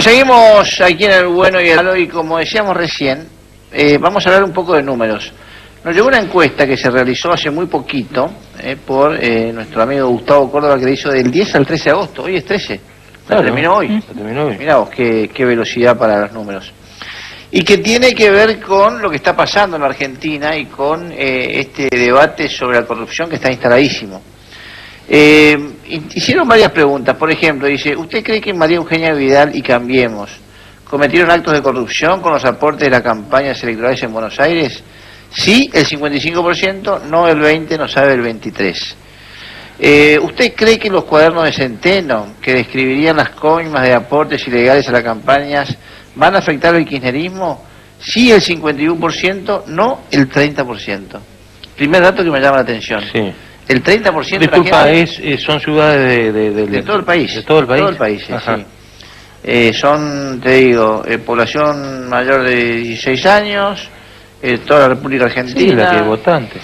Seguimos aquí en el bueno y el malo y como decíamos recién, vamos a hablar un poco de números. Nos llegó una encuesta que se realizó hace muy poquito por nuestro amigo Gustavo Córdoba, que le hizo del 10 al 13 de agosto. Hoy es 13. Claro, terminó hoy. Mirá vos, qué velocidad para los números. Y que tiene que ver con lo que está pasando en la Argentina y con este debate sobre la corrupción que está instaladísimo. Hicieron varias preguntas. Por ejemplo, dice, ¿usted cree que María Eugenia Vidal y Cambiemos cometieron actos de corrupción con los aportes de las campañas electorales en Buenos Aires? Sí, el 55%, no el 20%, no sabe el 23%. ¿Usted cree que los cuadernos de Centeno, que describirían las coimas de aportes ilegales a las campañas, van a afectar el kirchnerismo? Sí, el 51%, no el 30%. Primer dato que me llama la atención. Sí. El 30% Disculpa, de la gente... son ciudades de todo el país. ¿De todo el país? De todo el país, sí. Son, te digo, población mayor de 16 años, toda la República Argentina. Sí, la que es votante.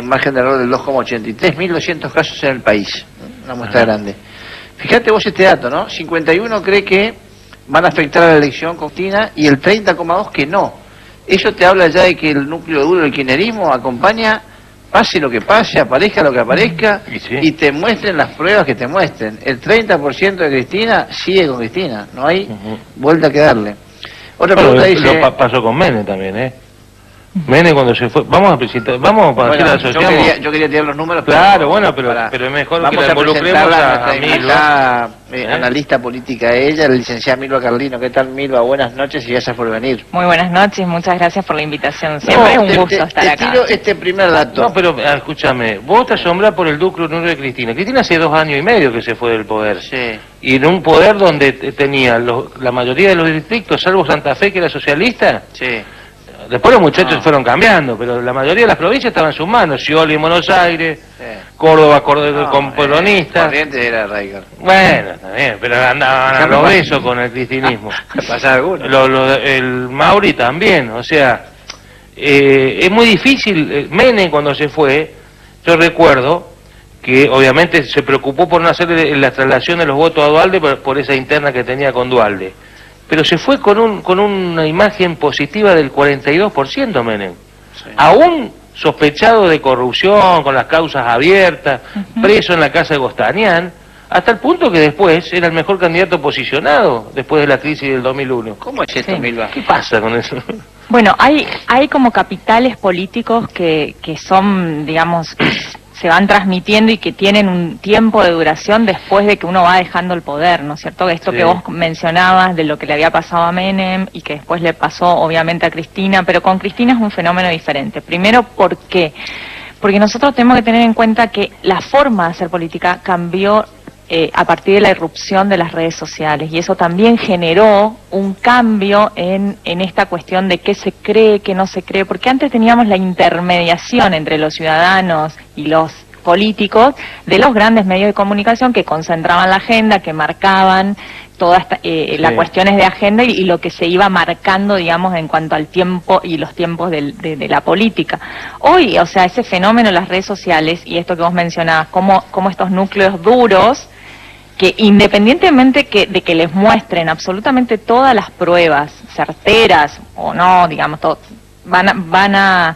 Margen de error del 2,83, 1.200 casos en el país. Una muestra grande. Fíjate vos este dato, ¿no? 51 cree que van a afectar a la elección Cristina y el 30,2 que no. Eso te habla ya de que el núcleo duro del kirchnerismo acompaña, pase lo que pase, aparezca lo que aparezca, y te muestren las pruebas que te muestren. El 30% de Cristina sigue con Cristina, no hay vuelta que darle. Otra pregunta dice... Lo pasó con Menem también, Menem cuando se fue, vamos a presentar, yo quería tirar los números. Claro, bueno, pero es mejor que la involucremos a Milva. Analista política ella, la licenciada Milva Carlino. ¿Qué tal, Milva? Buenas noches y gracias por venir. Muy buenas noches, muchas gracias por la invitación. Siempre es un gusto estar acá. Tiro este primer dato. No, pero escúchame, vos te asombrás por el núcleo duro de Cristina. Cristina hace 2 años y medio que se fue del poder. Sí. Y en un poder donde tenía la mayoría de los distritos, salvo Santa Fe, que era socialista. Sí. Después los muchachos fueron cambiando, pero la mayoría de las provincias estaban en sus manos. Scioli en Buenos Aires, Córdoba con peronistas. Corrientes era Raiger. Bueno, también, pero andaban a los besos con el cristinismo. ¿Pasa alguno? El Mauri también, o sea, es muy difícil. Menem cuando se fue, yo recuerdo que obviamente se preocupó por no hacer la traslación de los votos a Duhalde por esa interna que tenía con Duhalde. Pero se fue con una imagen positiva del 42% Menem. Sí. Aún sospechado de corrupción, con las causas abiertas, preso en la casa de Gostanián, hasta el punto que después era el mejor candidato posicionado después de la crisis del 2001. ¿Cómo es esto, Milva? ¿Qué pasa con eso? Bueno, hay como capitales políticos que son, digamos, se van transmitiendo y que tienen un tiempo de duración después de que uno va dejando el poder, ¿no es cierto? Esto que vos mencionabas de lo que le había pasado a Menem y que después le pasó obviamente a Cristina, pero con Cristina es un fenómeno diferente. Primero, ¿por qué? Porque nosotros tenemos que tener en cuenta que la forma de hacer política cambió a partir de la irrupción de las redes sociales, y eso también generó un cambio en esta cuestión de qué se cree, qué no se cree, porque antes teníamos la intermediación entre los ciudadanos y los políticos de los grandes medios de comunicación que concentraban la agenda, que marcaban todas las cuestiones de agenda y lo que se iba marcando, digamos, en cuanto al tiempo y los tiempos de la política. Hoy, o sea, ese fenómeno de las redes sociales y esto que vos mencionabas, como estos núcleos duros, que independientemente de que les muestren absolutamente todas las pruebas, certeras o no, digamos, van a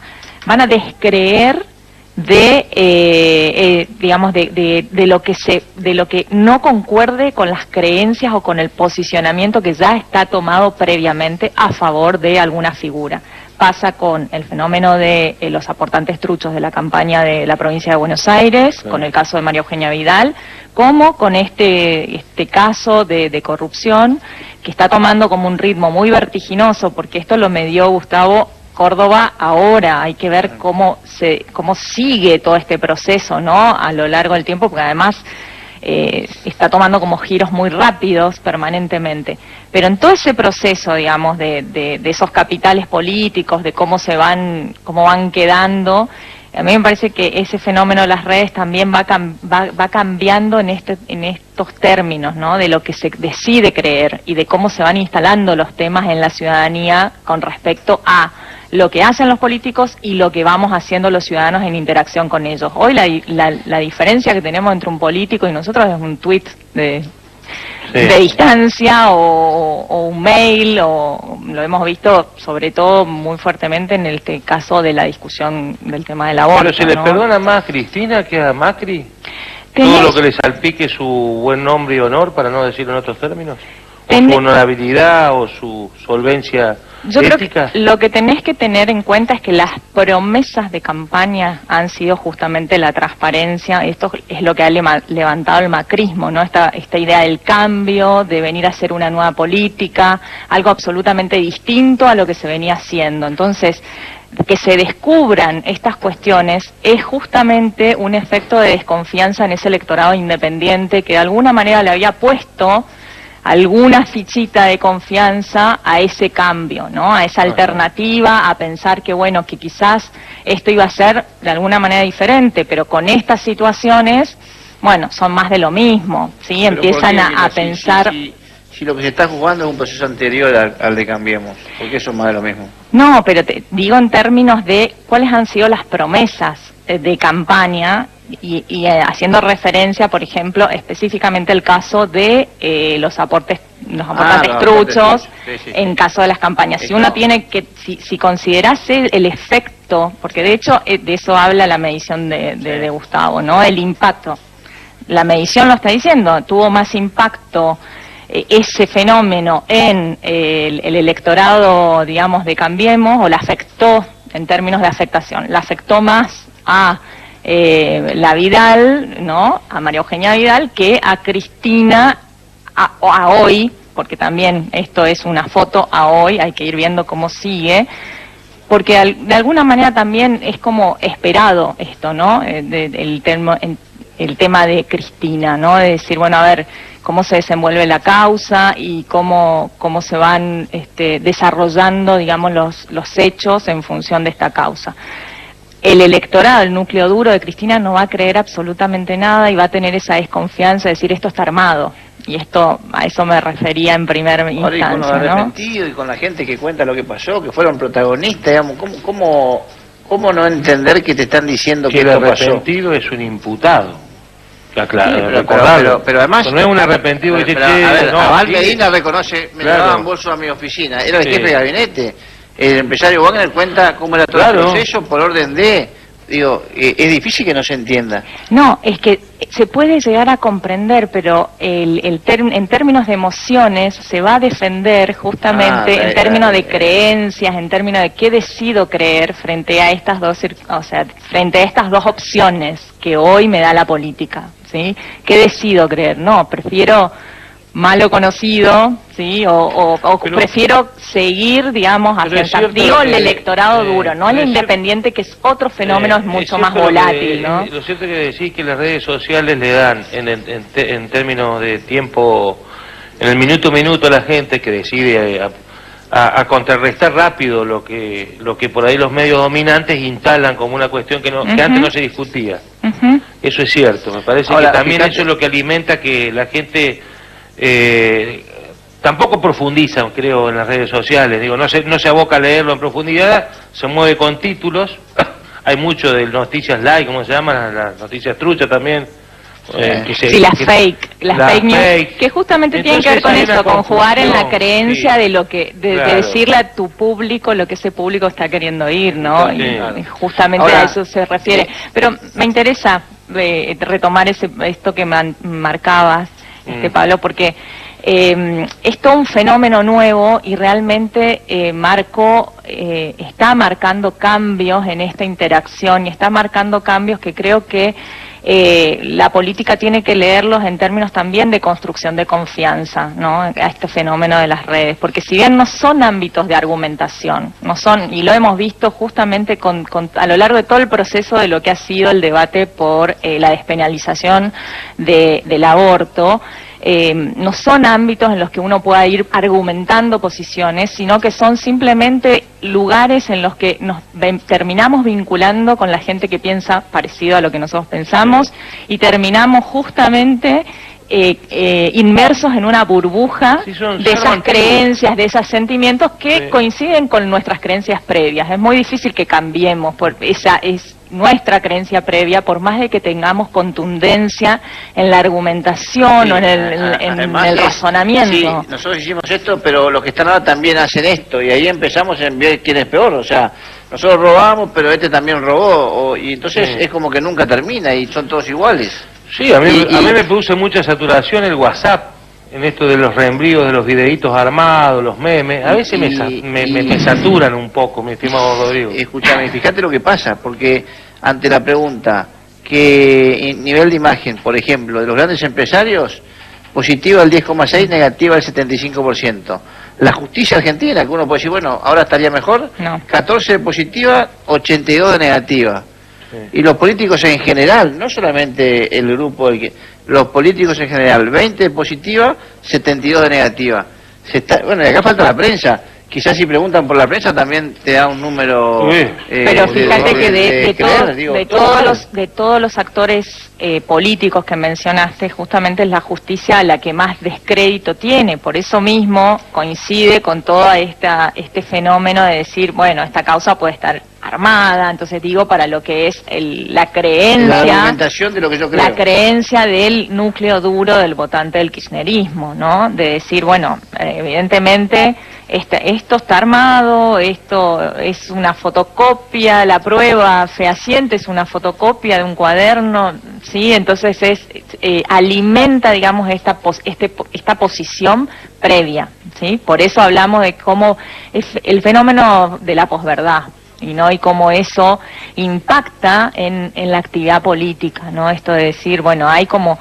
descreer digamos de lo que no concuerde con las creencias o con el posicionamiento que ya está tomado previamente a favor de alguna figura. Pasa con el fenómeno de los aportantes truchos de la campaña de la provincia de Buenos Aires, con el caso de María Eugenia Vidal, como con este caso de corrupción que está tomando como un ritmo muy vertiginoso, porque esto lo medió Gustavo Córdoba ahora. Hay que ver cómo sigue todo este proceso, ¿no?, a lo largo del tiempo, porque además está tomando como giros muy rápidos permanentemente. Pero en todo ese proceso, digamos, de esos capitales políticos, de cómo van quedando, a mí me parece que ese fenómeno de las redes también va cambiando en estos términos, ¿no?, de lo que se decide creer y de cómo se van instalando los temas en la ciudadanía con respecto a lo que hacen los políticos y lo que vamos haciendo los ciudadanos en interacción con ellos. Hoy la diferencia que tenemos entre un político y nosotros es un tuit de de distancia o un mail, o lo hemos visto sobre todo muy fuertemente en este caso de la discusión del tema del aborto. Pero se le ¿no? perdona más a Cristina que a Macri Tenés... todo lo que le salpique su buen nombre y honor, para no decirlo en otros términos, o Tenés... su honorabilidad o su solvencia. Yo ética. creo que lo que tenés que tener en cuenta es que las promesas de campaña han sido justamente la transparencia. Esto es lo que ha levantado el macrismo, ¿no? Esta idea del cambio, de venir a hacer una nueva política, algo absolutamente distinto a lo que se venía haciendo. Entonces, que se descubran estas cuestiones es justamente un efecto de desconfianza en ese electorado independiente que de alguna manera le había puesto alguna fichita de confianza a ese cambio, ¿no? A esa alternativa, a pensar que bueno, que quizás esto iba a ser de alguna manera diferente, pero con estas situaciones, bueno, son más de lo mismo, ¿sí? Pero Empiezan a pensar... Si lo que se está jugando es un proceso anterior al de Cambiemos, ¿por qué eso es más de lo mismo? No, pero te digo en términos de cuáles han sido las promesas de campaña y haciendo referencia, por ejemplo, específicamente el caso de los aportantes truchos, en caso de las campañas. Si uno tiene que, si considerase el efecto, porque de hecho de eso habla la medición de Gustavo, ¿no? El impacto. La medición lo está diciendo, tuvo más impacto ese fenómeno en el electorado, digamos, de Cambiemos, o la afectó en términos de afectación, la afectó más a la Vidal, ¿no? A María Eugenia Vidal, que a Cristina, a hoy, porque también esto es una foto a hoy, hay que ir viendo cómo sigue, porque de alguna manera también es como esperado esto, ¿no? El tema de Cristina, ¿no? De decir, bueno, a ver cómo se desenvuelve la causa y cómo se van desarrollando, digamos, los hechos en función de esta causa. El electorado, el núcleo duro de Cristina no va a creer absolutamente nada y va a tener esa desconfianza de decir esto está armado. Y esto, a eso me refería en primera instancia, con los arrepentidos y con la gente que cuenta lo que pasó, que fueron protagonistas, digamos, ¿cómo no entender que te están diciendo que esto pasó? El arrepentido es un imputado. Claro, pero además no es un arrepentido que dice, Abal Medina reconoce, me daban bolso a mi oficina, era el jefe de gabinete. El empresario Wagner cuenta cómo era todo el proceso por orden de... Digo, es difícil que no se entienda. No, es que se puede llegar a comprender, pero en términos de emociones se va a defender justamente en términos de creencias, en términos de qué decido creer frente a estas frente a estas dos opciones que hoy me da la política, ¿sí? ¿Qué decido creer? No, prefiero malo conocido, ¿sí? O prefiero seguir, digamos, digo el electorado duro, no el independiente, que es otro fenómeno, es mucho más volátil, ¿no? Lo cierto es que decís que las redes sociales le dan, en términos de tiempo, en el minuto a minuto a la gente que decide a contrarrestar rápido lo que por ahí los medios dominantes instalan como una cuestión que antes no se discutía. Eso es cierto, me parece. Ahora, que también eso es lo que alimenta que la gente... tampoco profundiza, creo, en las redes sociales, digo, no se aboca a leerlo en profundidad, se mueve con títulos, hay mucho de noticias light, ¿cómo se llaman? Las noticias truchas también. Las fake news, que justamente entonces, tienen que ver con eso, con jugar en la creencia de lo que, de decirle a tu público lo que ese público está queriendo oír, ¿no? Y justamente ahora, a eso se refiere. Pero me interesa retomar esto que marcabas, Pablo, porque es todo un fenómeno nuevo y realmente está marcando cambios en esta interacción y está marcando cambios que creo que la política tiene que leerlos en términos también de construcción de confianza, ¿no? A este fenómeno de las redes, porque si bien no son ámbitos de argumentación, no son, y lo hemos visto justamente a lo largo de todo el proceso de lo que ha sido el debate por la despenalización del aborto, no son ámbitos en los que uno pueda ir argumentando posiciones, sino que son simplemente lugares en los que nos terminamos vinculando con la gente que piensa parecido a lo que nosotros pensamos y terminamos justamente inmersos en una burbuja de esas creencias, de esos sentimientos que coinciden con nuestras creencias previas. Es muy difícil que cambiemos, nuestra creencia previa, por más de que tengamos contundencia en la argumentación o en el razonamiento. Sí, nosotros hicimos esto, pero los que están ahora también hacen esto, y ahí empezamos en ver quién es peor, o sea, nosotros robamos, pero este también robó, y entonces es como que nunca termina y son todos iguales. Sí, a mí me produce mucha saturación el WhatsApp, en esto de los reenvíos de los videitos armados, los memes. A veces me saturan un poco, mi estimado Rodrigo. Escúchame, fíjate lo que pasa, porque ante la pregunta, que nivel de imagen, por ejemplo, de los grandes empresarios, positiva el 10,6, negativa el 75%. La justicia argentina, que uno puede decir, bueno, ahora estaría mejor, no. 14 de positiva, 82 de negativa. Sí. Y los políticos en general, no solamente el grupo, los políticos en general, 20 de positiva, 72 de negativa. Bueno, y acá falta la prensa. Quizás si preguntan por la prensa también te da un número... Pero fíjate que de todos los actores políticos que mencionaste, justamente es la justicia la que más descrédito tiene. Por eso mismo coincide con todo este fenómeno de decir, bueno, esta causa puede estar armada, entonces digo, para lo que es la creencia... La argumentación de lo que yo creo. La creencia del núcleo duro del votante del kirchnerismo, ¿no? De decir, bueno, evidentemente... Esto está armado, esto es una fotocopia, la prueba fehaciente es una fotocopia de un cuaderno, ¿sí? Entonces alimenta, digamos, esta posición previa, ¿sí? Por eso hablamos de cómo es el fenómeno de la posverdad, y cómo eso impacta en la actividad política, ¿no? Esto de decir, bueno, hay como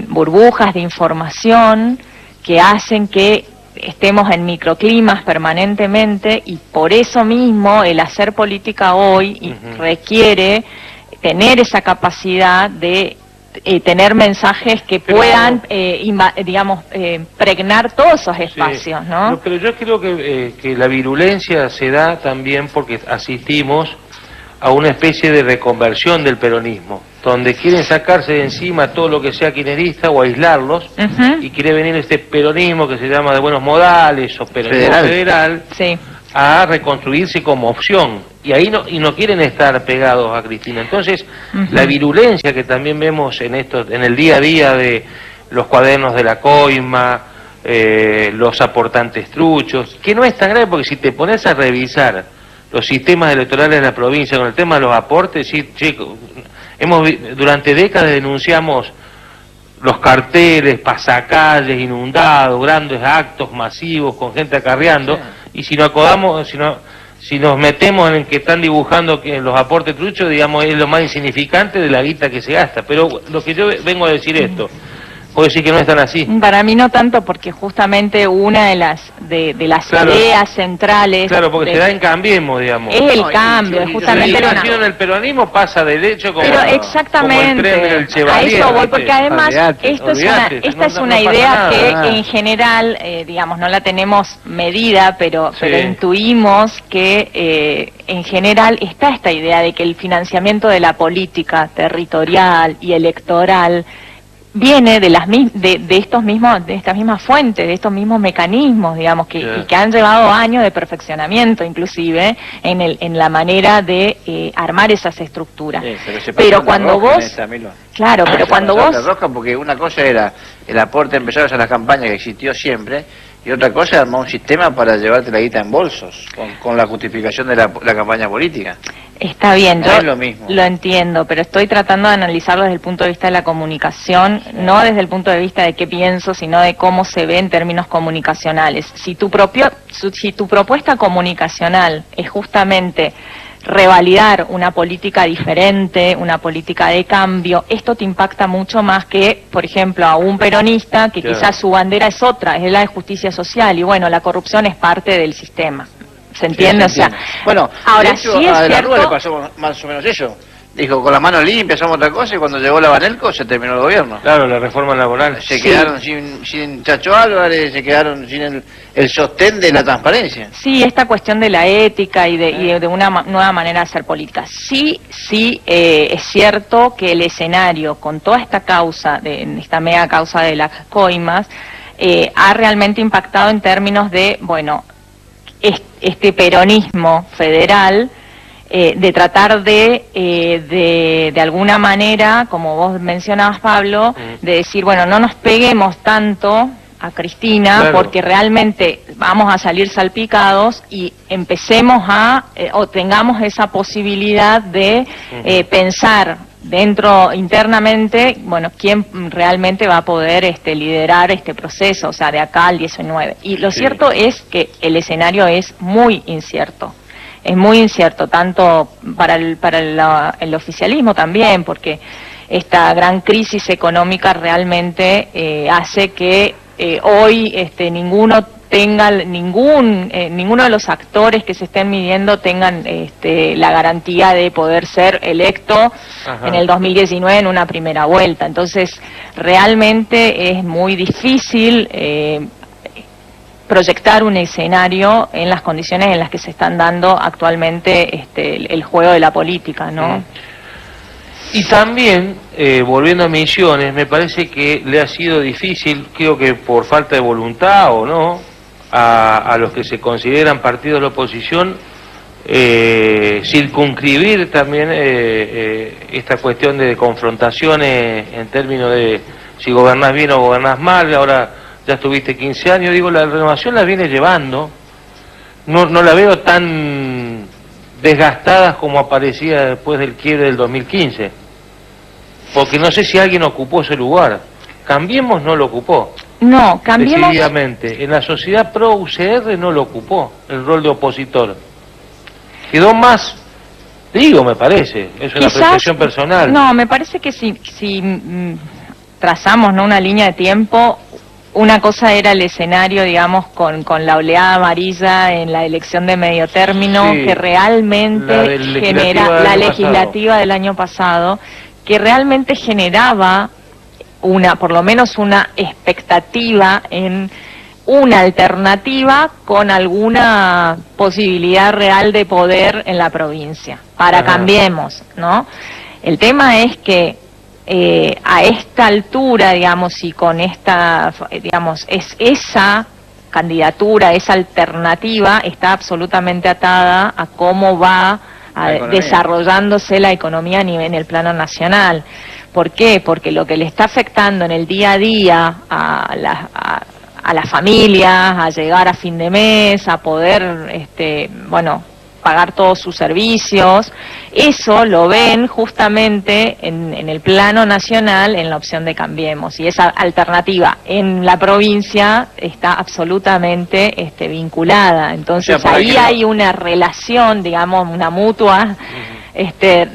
burbujas de información que hacen que estemos en microclimas permanentemente, y por eso mismo el hacer política hoy requiere tener esa capacidad de tener mensajes que puedan, pregnar todos esos espacios, sí, ¿no? Pero yo creo que la virulencia se da también porque asistimos a una especie de reconversión del peronismo, donde quieren sacarse de encima todo lo que sea kirchnerista o aislarlos, y quiere venir este peronismo que se llama de buenos modales o peronismo federal, sí, a reconstruirse como opción, y ahí no quieren estar pegados a Cristina. Entonces la virulencia que también vemos en el día a día de los cuadernos de la coima, los aportantes truchos, que no es tan grave, porque si te pones a revisar los sistemas electorales de la provincia con el tema de los aportes, sí, chicos, durante décadas denunciamos los carteles, pasacalles inundados, grandes actos masivos con gente acarreando, sí, y si nos metemos en que están dibujando que los aportes truchos, digamos, es lo más insignificante de la guita que se gasta. Pero lo que yo vengo a decir esto, puedo decir que no están así. Para mí no tanto, porque justamente una de las claro, ideas centrales... Claro, porque se da en Cambiemos, digamos. Es el cambio, es justamente... La en el peronismo pasa del hecho como... Pero exactamente, como el tren del Chevalier, a eso voy, porque además esta es una idea que en general, no la tenemos medida, pero intuimos que en general está esta idea de que el financiamiento de la política territorial y electoral viene de estas mismas fuentes, de estos mismos mecanismos, digamos, que han llevado años de perfeccionamiento, inclusive en la manera de armar esas estructuras. Sí, pero cuando vos, claro, pero cuando vos, porque una cosa era el aporte de empresarios a la campaña, que existió siempre, y otra cosa es armar un sistema para llevarte la guita en bolsos, con la justificación de la campaña política. Está bien, yo es lo mismo. Lo entiendo, pero estoy tratando de analizarlo desde el punto de vista de la comunicación, no desde el punto de vista de qué pienso, sino de cómo se ve en términos comunicacionales. Si tu propuesta comunicacional es justamente revalidar una política diferente, una política de cambio, esto te impacta mucho más que, por ejemplo, a un peronista que quizás su bandera es otra, es la de justicia social, y bueno, la corrupción es parte del sistema. ¿Se entiende? Sí, o sea, bueno, ahora de hecho, sí es a de la cierto... Rúa le pasó más o menos eso. Dijo, con las manos limpias somos otra cosa, y cuando llegó la Banelco se terminó el gobierno. Claro, la reforma laboral. Se quedaron sin Chacho Álvarez, se quedaron sin el sostén de la transparencia. Sí, esta cuestión de la ética y de una nueva manera de hacer política. Sí, es cierto que el escenario, con toda esta causa, esta mega causa de las coimas, ha realmente impactado en términos de, bueno, este peronismo federal de tratar de alguna manera, como vos mencionabas, Pablo, de decir, bueno, no nos peguemos tanto a Cristina, claro, porque realmente vamos a salir salpicados y empecemos o tengamos esa posibilidad de pensar internamente, bueno, quién realmente va a poder liderar este proceso, o sea, de acá al 19. Y lo cierto es que el escenario es muy incierto. Es muy incierto, tanto para el oficialismo también, porque esta gran crisis económica realmente hace que hoy ninguno de los actores que se estén midiendo tengan la garantía de poder ser electo en el 2019 en una primera vuelta. Entonces, realmente es muy difícil proyectar un escenario en las condiciones en las que se están dando actualmente el juego de la política, ¿no? Y también, volviendo a Misiones, me parece que le ha sido difícil, creo que por falta de voluntad o no, a los que se consideran partidos de la oposición, circunscribir también esta cuestión de confrontaciones en términos de si gobernás bien o gobernás mal. Ahora ya estuviste 15 años, digo, la renovación la viene llevando, no la veo tan desgastada como aparecía después del quiebre del 2015, porque no sé si alguien ocupó ese lugar. Cambiemos no lo ocupó. No, Cambiemos... Decididamente, en la sociedad pro UCR no lo ocupó, el rol de opositor. Quedó más, digo, me parece, es una apreciación personal. No, me parece que si trazamos, ¿no?, una línea de tiempo, una cosa era el escenario, digamos, con la oleada amarilla en la elección de medio término, que realmente la legislativa del año pasado, que realmente generaba por lo menos una expectativa en una alternativa con alguna posibilidad real de poder en la provincia, para Cambiemos, ¿no? El tema es que a esta altura, digamos, y con esta, digamos, esa candidatura, esa alternativa está absolutamente atada a cómo va desarrollándose la economía en el plano nacional. ¿Por qué? Porque lo que le está afectando en el día a día a las familias, a llegar a fin de mes, a poder, pagar todos sus servicios, eso lo ven justamente en el plano nacional en la opción de Cambiemos, y esa alternativa en la provincia está absolutamente vinculada. Entonces, o sea, ahí hay una relación, digamos, una mutua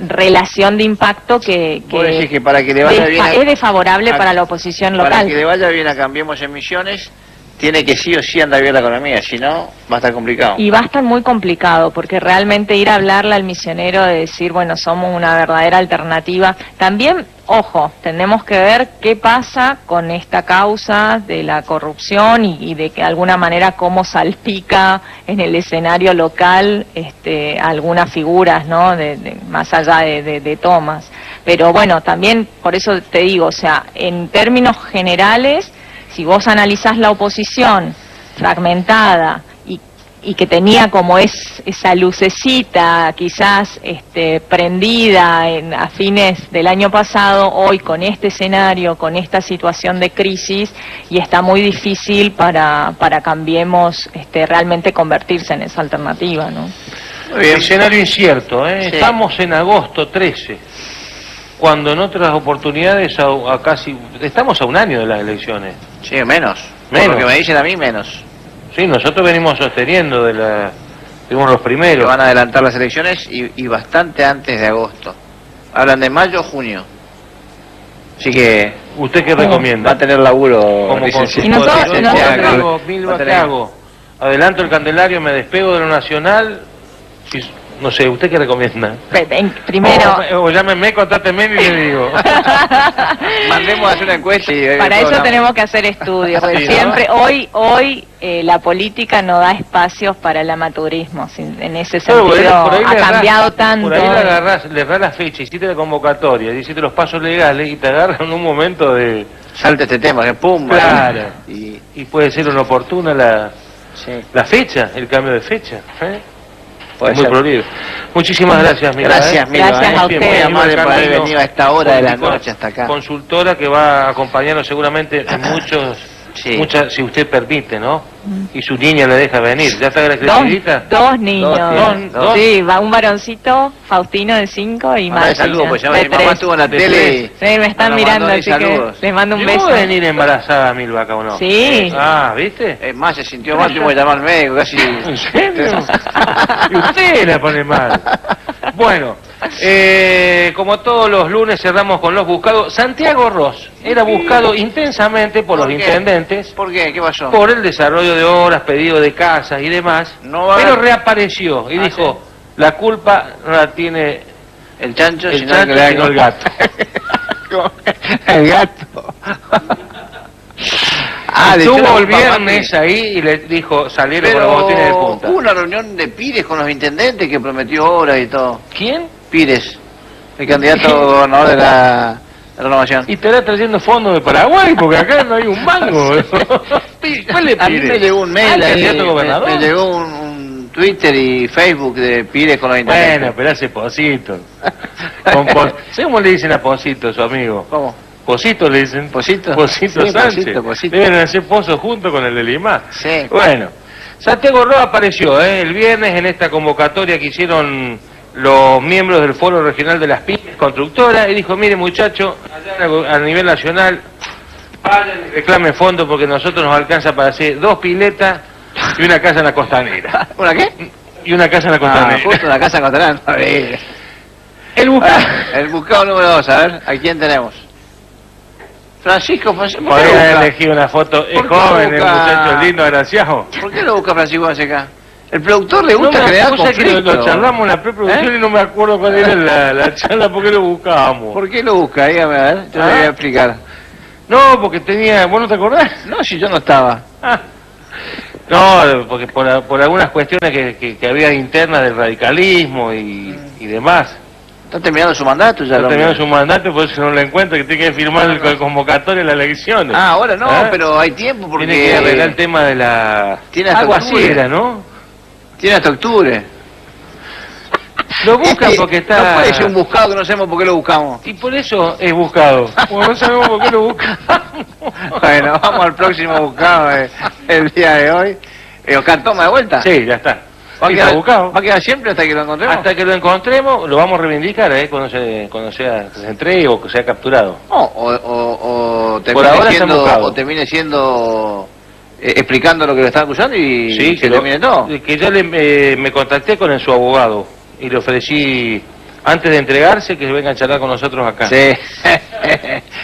relación de impacto que para que le vaya bien es desfavorable para la oposición local. Para que le vaya bien a Cambiemos en Misiones, tiene que sí o sí andar bien la economía, si no, va a estar complicado. Y va a estar muy complicado, porque realmente ir a hablarle al misionero de decir, bueno, somos una verdadera alternativa. También, ojo, tenemos que ver qué pasa con esta causa de la corrupción y de que de alguna manera cómo salpica en el escenario local algunas figuras, ¿no? Más allá de Tomás. Pero bueno, también, por eso te digo, o sea, en términos generales, si vos analizás la oposición fragmentada y que tenía como esa lucecita quizás prendida a fines del año pasado, hoy con este escenario, con esta situación de crisis, y está muy difícil para Cambiemos realmente convertirse en esa alternativa, ¿no? Muy bien. Escenario incierto, ¿eh? Sí. Estamos en agosto 13. Cuando en otras oportunidades estamos a un año de las elecciones. Sí, menos. Por lo que me dicen a mí, menos. Sí, nosotros venimos sosteniendo fuimos los primeros. Que van a adelantar las elecciones y bastante antes de agosto. Hablan de mayo o junio. Así que... ¿Usted qué recomienda? Va a tener laburo. Como ¿qué hago? ¿Adelanto el Candelario, me despego de lo nacional? No sé, ¿usted qué recomienda? Primero... O llámenme, contátenme y le digo. Mandemos a hacer una encuesta y... Para eso tenemos que hacer estudios. Sí, siempre, ¿no? Hoy la política no da espacios para el amateurismo. En ese sentido ha cambiado tanto. Por ahí le agarrás la fecha, hiciste la convocatoria, hiciste los pasos legales y te agarran en un momento de... Salta este tema, que pum. Claro. Y puede ser inoportuna la fecha, el cambio de fecha. Puede muy ser. prolijo. Muchísimas gracias, Milva. Gracias, Milva. Gracias a Muy ustedes. amable por haber venido a esta hora de la Con- noche hasta acá. Consultora que va a acompañarnos seguramente en Sí. muchas, si usted permite, ¿no? Y su niña le deja venir. ¿Ya está Dos, crecidita? dos niños. Dos. Sí, va un varoncito, Faustino de 5 y Mandale Martina saludos, pues ya de mi mamá 3. estuvo en la De tele. Sí, me están Nos mirando, mandó así saludos. que les mando un ¿Llegó beso. a venir embarazada Milva acá o no? Sí. Ah, ¿viste? Es más, se sintió mal, tuvimos que llamar al médico, casi... ¿En serio? Y usted la pone mal. Bueno, como todos los lunes cerramos con los buscados. Santiago Ross era buscado intensamente por los ¿Por qué? intendentes ¿Por qué? ¿Qué pasó? por el desarrollo de obras, pedido de casas y demás, No va a pero haber- reapareció y Ah, dijo, la culpa no la tiene El chancho, el sino chancho, que le sino el gato. El gato. le echó la Estuvo el culpa a viernes Macri. ahí y le dijo, salieron con Pero los botines de punta. hubo una reunión de Pires con los intendentes que prometió obras y todo. ¿Quién? Pires, el candidato a gobernador de la Renovación. Y estará trayendo fondos de Paraguay, porque acá no hay un mango. ¿Cuál le A mí me pide? llegó un Ah, mail, el ahí, candidato gobernador. me llegó un Twitter y Facebook de Pires con los intendentes. Bueno, pero hace Posito. ¿Sabes cómo le dicen a Posito, su amigo? ¿Cómo? Posito le dicen. ¿Posito? Posito Sí, Sánchez. Posito. Deben hacer pozos junto con el de Lima. Sí. Bueno, Santiago Roa apareció el viernes en esta convocatoria que hicieron los miembros del Foro Regional de las Pymes Constructoras y dijo, mire muchacho, allá a nivel nacional, vayan y reclamen fondos porque nosotros nos alcanza para hacer 2 piletas y una casa en la costanera. ¿Una qué? Y una casa en la costanera. Justo en la casa catalana. El buscado. El buscado número 2, a ver, ¿a quién tenemos? Francisco Fonseca. ¿Por qué lo Podría haber busca? elegido una foto. Es ¿Por qué joven, el busca? muchacho lindo, agraciado. ¿Por qué lo busca Francisco Fonseca? El productor le No gusta me crear acuerdo que conflicto. lo charlamos en la preproducción y no me acuerdo cuál era la charla, por qué lo buscábamos. ¿Por qué lo busca? Dígame, a ver, yo le voy a explicar. No, porque tenía... ¿Vos no te acordás? No, si yo no estaba. Ah. No, porque por algunas cuestiones que había internas del radicalismo y demás. Está terminando su mandato ya. Está terminando su mandato, por eso no lo encuentro, que tiene que firmar el convocatorio de las elecciones. Ah, ahora no, ¿Ah? pero hay tiempo porque... Tiene que arreglar el tema de la... Tiene hasta Algo así octubre. era, ¿no? Tiene hasta octubre. Lo buscan Este, porque está... No puede ser un buscado que no sabemos por qué lo buscamos. Y por eso es buscado. Porque no sabemos por qué lo buscamos. Bueno, vamos al próximo buscado el día de hoy. Oscar, toma de vuelta. Sí, ya está. Va a, Sí, quedar, está buscado. va a quedar siempre hasta que lo encontremos. Hasta que lo encontremos, lo vamos a reivindicar, cuando se entregue o que sea capturado. No, o Por termine ahora está siendo, buscado. o termine siendo explicando lo que le están acusando y Sí, se termine todo. que ya me contacté con su abogado y le ofrecí, antes de entregarse, que venga a charlar con nosotros acá. Sí,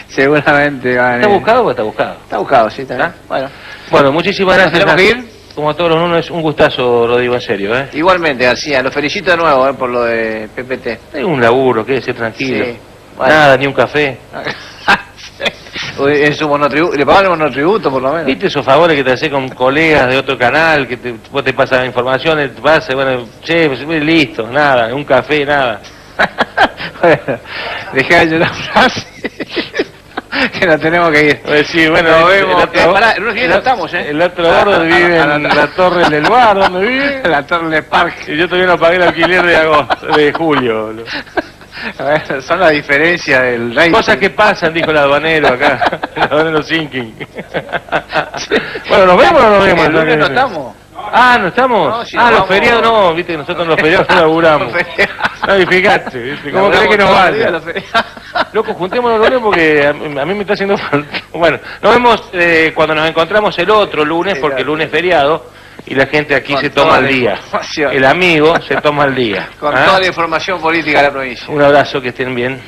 seguramente van a ¿Está venir. buscado o está buscado? Está buscado, sí, está bien. ¿Ah? Bueno, Bueno, muchísimas ¿Nos gracias. tenemos que ir? Como todos los lunes, un gustazo, lo digo en serio, igualmente, García, lo felicito de nuevo por lo de PPT. Es un laburo, quédese tranquilo. Sí, bueno. Nada, ni un café. En su monotributo, le pagaron un monotributo por lo menos. ¿Viste esos favores que te haces con colegas de otro canal, que vos te pasas informaciones, te pasa, bueno, che, pues, listo, nada, un café, nada. Bueno, dejá de llorar, Francis, que nos tenemos que ir. Pues sí, bueno, Nos vemos. otro, Pará, en unos días no estamos, ¿eh? El otro gordo vive en la Torre del Bar, ¿dónde vive? La Torre Park. Y yo todavía no pagué el alquiler de agosto, de julio. boludo. Bueno, son las diferencias del rey. Cosas que pasan, dijo el aduanero acá, el aduanero Sinking. Bueno, ¿nos vemos o no nos vemos? El lunes no estamos. Ah, ¿no estamos? No, si ah, nos los vamos- feriados no, viste que nosotros los feriados no laburamos. Ay, fíjate, ¿viste? ¿Cómo crees que nos vaya? Loco, juntémonos los lunes porque a mí me está haciendo falta. Bueno, nos vemos cuando nos encontramos el otro lunes, Sí, porque claro. el lunes es feriado y la gente aquí Con se toda toma la el día. información. El amigo se toma el día. Con ¿Ah? toda la información política de la provincia. Un abrazo, que estén bien.